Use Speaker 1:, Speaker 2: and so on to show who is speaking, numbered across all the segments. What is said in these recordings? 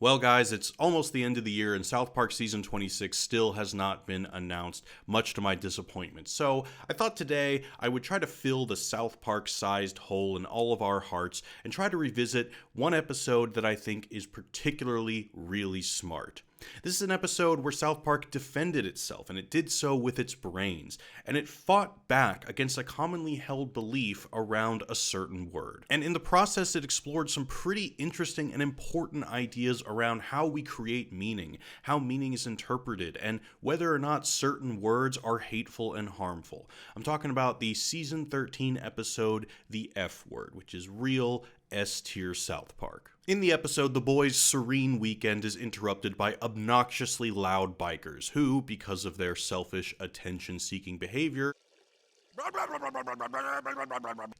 Speaker 1: Well, guys, it's almost the end of the year, and South Park Season 26 still has not been announced, much to my disappointment. So, I thought today I would try to fill the South Park sized hole in all of our hearts and try to revisit one episode that I think is particularly really smart. This is an episode where South Park defended itself, and it did so with its brains, and it fought back against a commonly held belief around a certain word. And in the process, it explored some pretty interesting and important ideas around how we create meaning, how meaning is interpreted, and whether or not certain words are hateful and harmful. I'm talking about the Season 13 episode, The F Word, which is real S-tier South Park. In the episode, the boys' serene weekend is interrupted by obnoxiously loud bikers who, because of their selfish, attention-seeking behavior,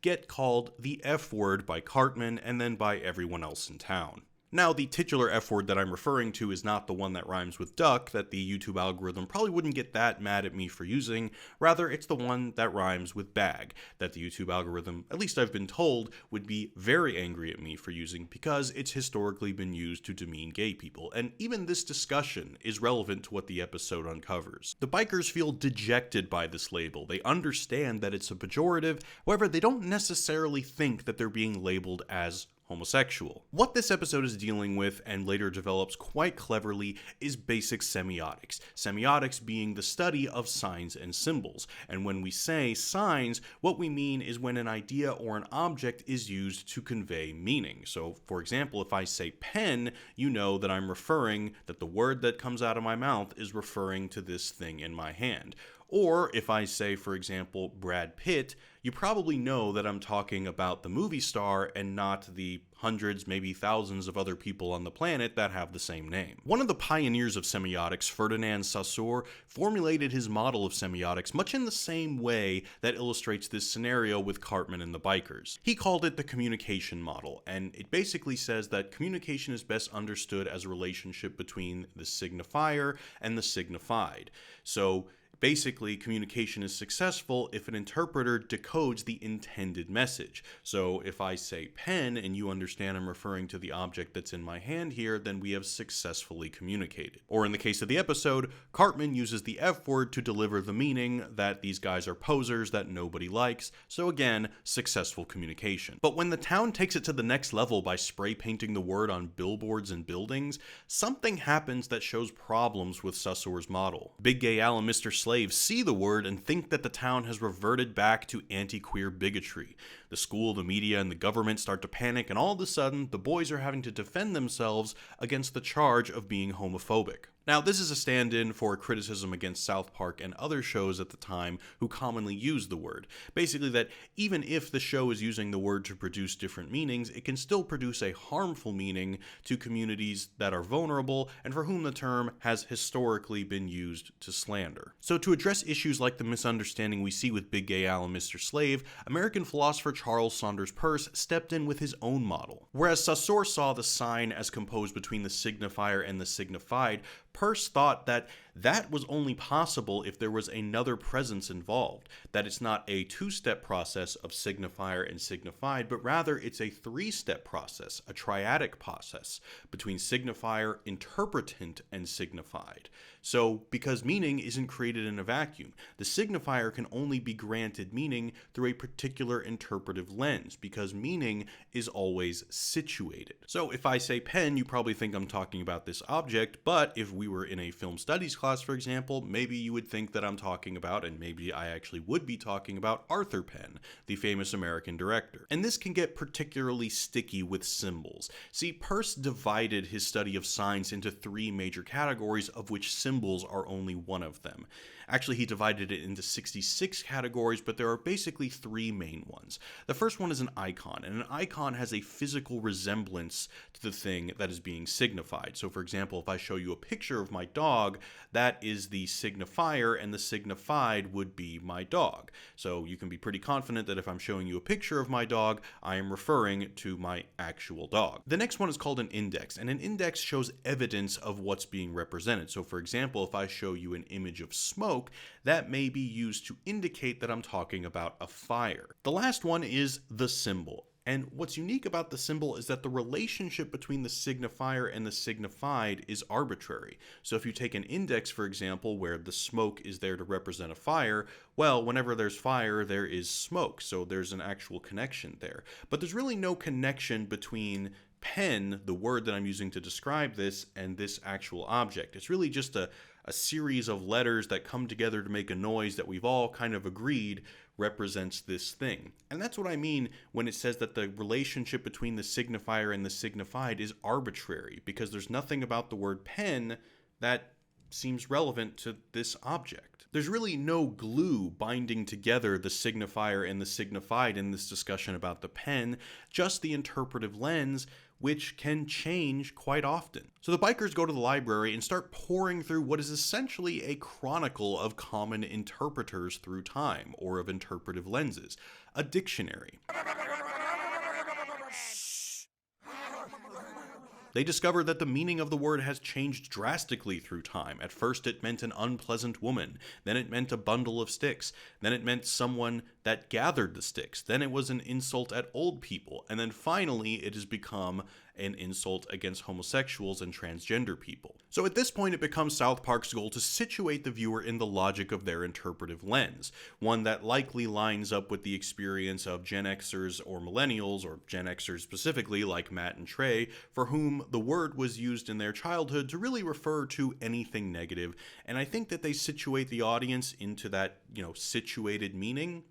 Speaker 1: get called the F word by Cartman and then by everyone else in town. Now, the titular F word that I'm referring to is not the one that rhymes with duck that the YouTube algorithm probably wouldn't get that mad at me for using. Rather, it's the one that rhymes with bag that the YouTube algorithm, at least I've been told, would be very angry at me for using because it's historically been used to demean gay people. And even this discussion is relevant to what the episode uncovers. The bikers feel dejected by this label. They understand that it's a pejorative, however, they don't necessarily think that they're being labeled as homosexual. What this episode is dealing with, and later develops quite cleverly, is basic semiotics. Semiotics being the study of signs and symbols. And when we say signs, what we mean is when an idea or an object is used to convey meaning. So, for example, if I say pen, you know that I'm referring, that the word that comes out of my mouth is referring to this thing in my hand. Or if I say, for example, Brad Pitt, you probably know that I'm talking about the movie star and not the hundreds, maybe thousands of other people on the planet that have the same name. One of the pioneers of semiotics, Ferdinand Saussure, formulated his model of semiotics much in the same way that illustrates this scenario with Cartman and the bikers. He called it the communication model, and it basically says that communication is best understood as a relationship between the signifier and the signified. So, basically, communication is successful if an interpreter decodes the intended message. So if I say pen and you understand I'm referring to the object that's in my hand here, then we have successfully communicated. Or in the case of the episode, Cartman uses the F word to deliver the meaning that these guys are posers that nobody likes. So again, successful communication. But when the town takes it to the next level by spray painting the word on billboards and buildings, something happens that shows problems with Saussure's model. Big Gay Al and Mr. Slaves see the word and think that the town has reverted back to anti-queer bigotry. The school, the media, and the government start to panic, and all of a sudden, the boys are having to defend themselves against the charge of being homophobic. Now, this is a stand-in for criticism against South Park and other shows at the time who commonly use the word. Basically that even if the show is using the word to produce different meanings, it can still produce a harmful meaning to communities that are vulnerable and for whom the term has historically been used to slander. So to address issues like the misunderstanding we see with Big Gay Al and Mr. Slave, American philosopher Charles Saunders Peirce stepped in with his own model. Whereas Saussure saw the sign as composed between the signifier and the signified, Peirce thought that that was only possible if there was another presence involved, that it's not a two-step process of signifier and signified, but rather it's a three-step process, a triadic process, between signifier, interpretant, and signified. So, because meaning isn't created in a vacuum, the signifier can only be granted meaning through a particular interpretive lens, because meaning is always situated. So, if I say pen, you probably think I'm talking about this object, but if we were in a film studies class, for example, maybe you would think that I'm talking about, and maybe I actually would be talking about, Arthur Penn, the famous American director. And this can get particularly sticky with symbols. See, Peirce divided his study of signs into three major categories, of which symbols are only one of them. Actually, he divided it into 66 categories, but there are basically three main ones. The first one is an icon, and an icon has a physical resemblance to the thing that is being signified. So, for example, if I show you a picture of my dog, that is the signifier, and the signified would be my dog. So you can be pretty confident that if I'm showing you a picture of my dog, I am referring to my actual dog. The next one is called an index, and an index shows evidence of what's being represented. So, for example, if I show you an image of smoke, that may be used to indicate that I'm talking about a fire. The last one is the symbol. And what's unique about the symbol is that the relationship between the signifier and the signified is arbitrary. So if you take an index, for example, where the smoke is there to represent a fire, well, whenever there's fire, there is smoke. So there's an actual connection there. But there's really no connection between pen, the word that I'm using to describe this, and this actual object. It's really just a series of letters that come together to make a noise that we've all kind of agreed represents this thing. And that's what I mean when it says that the relationship between the signifier and the signified is arbitrary, because there's nothing about the word pen that seems relevant to this object. There's really no glue binding together the signifier and the signified in this discussion about the pen, just the interpretive lens, which can change quite often. So the bikers go to the library and start pouring through what is essentially a chronicle of common interpreters through time, or of interpretive lenses, a dictionary. They discover that the meaning of the word has changed drastically through time. At first it meant an unpleasant woman, then it meant a bundle of sticks, then it meant someone that gathered the sticks, then it was an insult at old people, and then finally it has become an insult against homosexuals and transgender people. So at this point it becomes South Park's goal to situate the viewer in the logic of their interpretive lens, one that likely lines up with the experience of Gen Xers or Millennials, or Gen Xers specifically like Matt and Trey, for whom the word was used in their childhood to really refer to anything negative, and I think that they situate the audience into that, situated meaning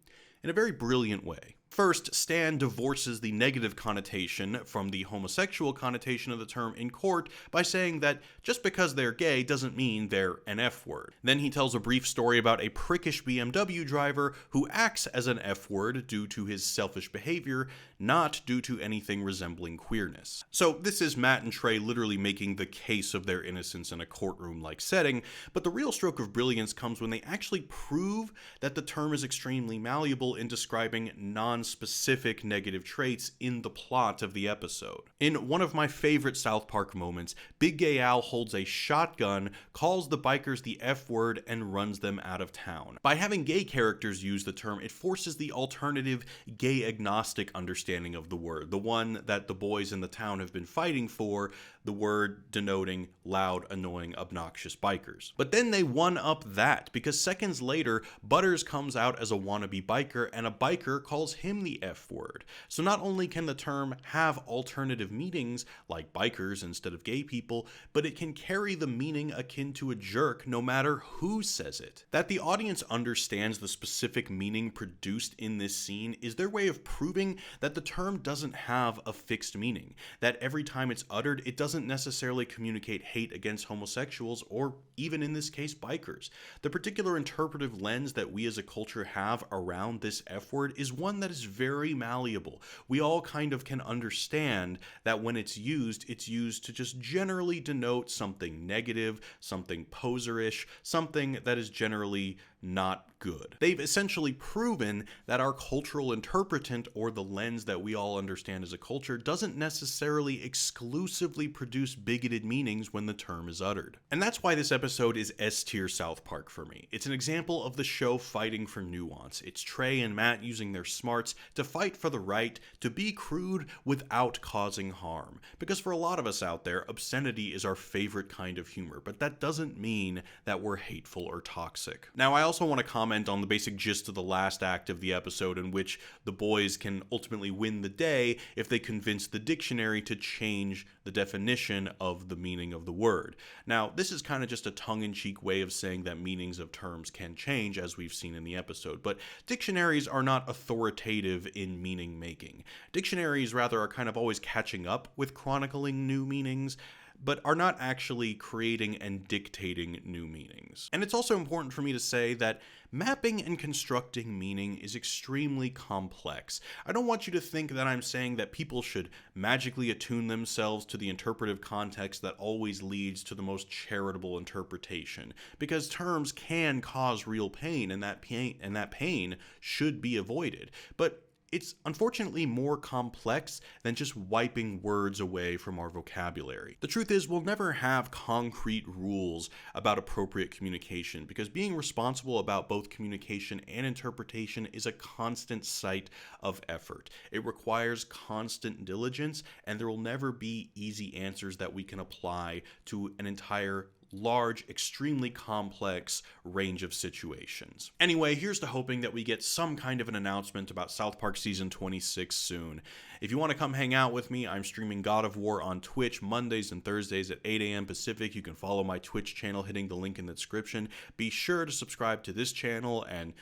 Speaker 1: in a very brilliant way. First, Stan divorces the negative connotation from the homosexual connotation of the term in court by saying that just because they're gay doesn't mean they're an F-word. Then he tells a brief story about a prickish BMW driver who acts as an F-word due to his selfish behavior, not due to anything resembling queerness. So this is Matt and Trey literally making the case of their innocence in a courtroom-like setting, but the real stroke of brilliance comes when they actually prove that the term is extremely malleable in describing non-specific negative traits in the plot of the episode. In one of my favorite South Park moments, Big Gay Al holds a shotgun, calls the bikers the F-word, and runs them out of town. By having gay characters use the term, it forces the alternative gay-agnostic understanding of the word, the one that the boys in the town have been fighting for, the word denoting loud, annoying, obnoxious bikers. But then they one-up that, because seconds later, Butters comes out as a wannabe biker, and a biker calls him the F-word. So not only can the term have alternative meanings, like bikers instead of gay people, but it can carry the meaning akin to a jerk no matter who says it. That the audience understands the specific meaning produced in this scene is their way of proving that the term doesn't have a fixed meaning, that every time it's uttered, it doesn't necessarily communicate hate against homosexuals, or even in this case, bikers. The particular interpretive lens that we as a culture have around this F-word is one that is very malleable. We all kind of can understand that when it's used to just generally denote something negative, something poserish, something that is generally not good. They've essentially proven that our cultural interpretant, or the lens that we all understand as a culture, doesn't necessarily exclusively produce bigoted meanings when the term is uttered. And that's why this episode is S-tier South Park for me. It's an example of the show fighting for nuance. It's Trey and Matt using their smarts to fight for the right to be crude without causing harm. Because for a lot of us out there, obscenity is our favorite kind of humor, but that doesn't mean that we're hateful or toxic. Now, I also want to comment on the basic gist of the last act of the episode, in which the boys can ultimately win the day if they convince the dictionary to change the definition of the meaning of the word. Now, this is kind of just a tongue-in-cheek way of saying that meanings of terms can change, as we've seen in the episode, but dictionaries are not authoritative in meaning making. Dictionaries rather are kind of always catching up with chronicling new meanings, but are not actually creating and dictating new meanings. And it's also important for me to say that mapping and constructing meaning is extremely complex. I don't want you to think that I'm saying that people should magically attune themselves to the interpretive context that always leads to the most charitable interpretation, because terms can cause real pain, and that pain should be avoided. But it's unfortunately more complex than just wiping words away from our vocabulary. The truth is, we'll never have concrete rules about appropriate communication because being responsible about both communication and interpretation is a constant site of effort. It requires constant diligence, and there will never be easy answers that we can apply to an entire large, extremely complex range of situations. Anyway, here's to hoping that we get some kind of an announcement about South Park Season 26 soon. If you want to come hang out with me, I'm streaming God of War on Twitch Mondays and Thursdays at 8 a.m. Pacific. You can follow my Twitch channel hitting the link in the description. Be sure to subscribe to this channel and,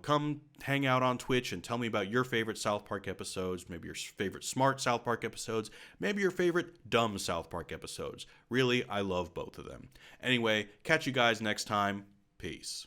Speaker 1: come hang out on Twitch and tell me about your favorite South Park episodes, maybe your favorite smart South Park episodes, maybe your favorite dumb South Park episodes. Really, I love both of them. Anyway, catch you guys next time. Peace.